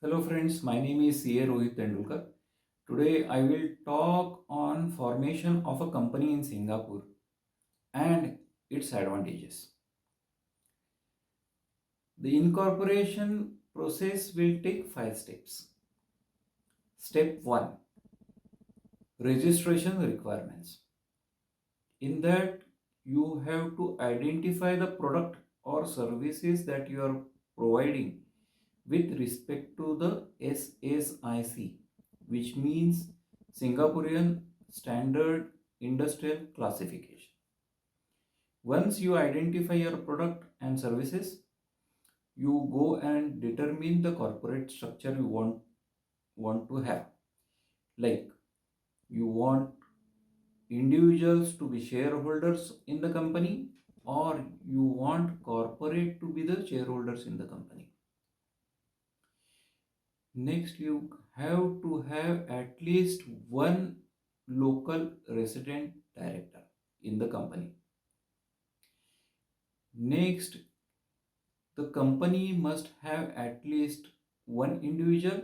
Hello friends, my name is CA Rohit Tendulkar. Today I will talk on formation of a company in Singapore and its advantages. The incorporation process will take 5 steps. Step 1, registration requirements. In that you have to identify the product or services that you are providing with respect to the SSIC, which means Singaporean Standard Industrial Classification. Once you identify your product and services, you go and determine the corporate structure you want to have. Like you want individuals to be shareholders in the company, or you want corporate to be the shareholders in the company. Next, you have to have at least one local resident director in the company. Next, the company must have at least one individual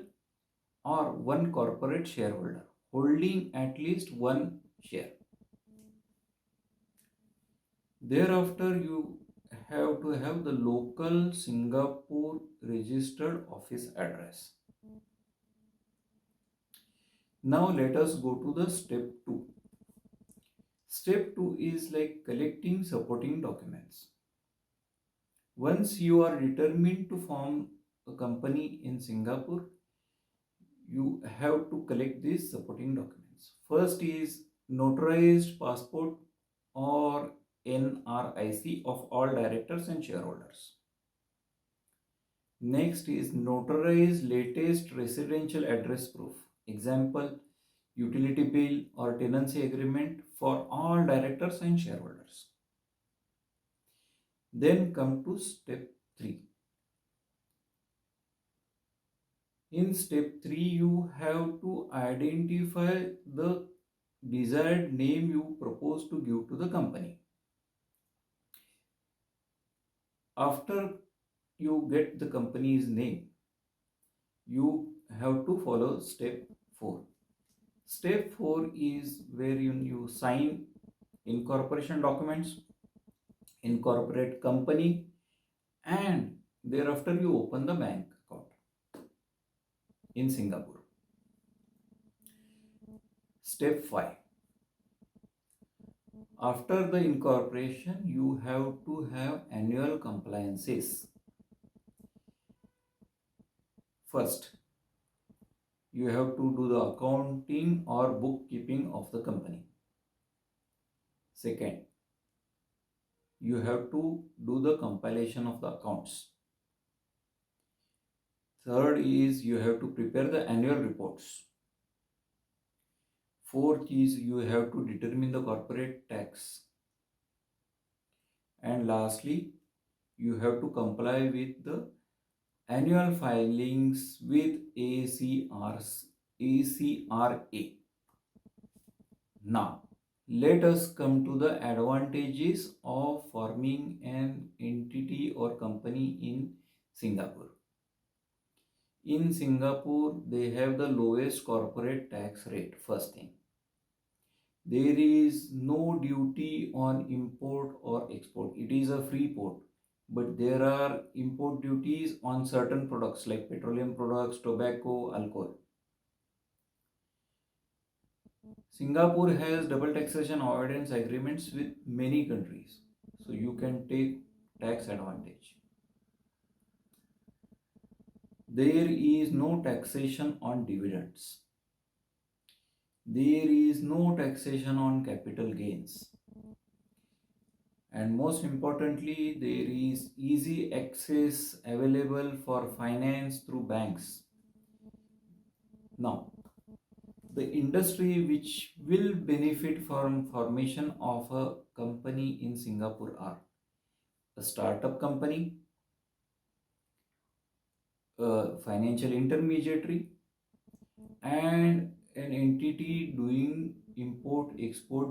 or one corporate shareholder holding at least one share. Thereafter, you have to have the local Singapore registered office address. Now let us go to the step 2. Step 2 is like collecting supporting documents. Once you are determined to form a company in Singapore, you have to collect these supporting documents. First is Notarized Passport or NRIC of all directors and shareholders. Next is Notarized Latest Residential Address Proof. Example, utility bill or tenancy agreement for all directors and shareholders. Then come to step 3. In step 3, you have to identify the desired name you propose to give to the company. After you get the company's name, you have to follow step 4. Step 4 is where you sign incorporation documents, incorporate company, and thereafter you open the bank account in Singapore. Step 5. After the incorporation, you have to have annual compliances. First, you have to do the accounting or bookkeeping of the company. Second, you have to do the compilation of the accounts. Third is you have to prepare the annual reports. Fourth is you have to determine the corporate tax. And lastly, you have to comply with the annual filings with ACRA. Now, let us come to the advantages of forming an entity or company in Singapore. In Singapore, they have the lowest corporate tax rate, first thing. There is no duty on import or export. It is a free port, but there are import duties on certain products like petroleum products, tobacco, alcohol. Singapore has double taxation avoidance agreements with many countries, so you can take tax advantage. There is no taxation on dividends. There is no taxation on capital gains. And most importantly, there is easy access available for finance through banks. Now, the industry which will benefit from formation of a company in Singapore are a startup company, a financial intermediary, and an entity doing import export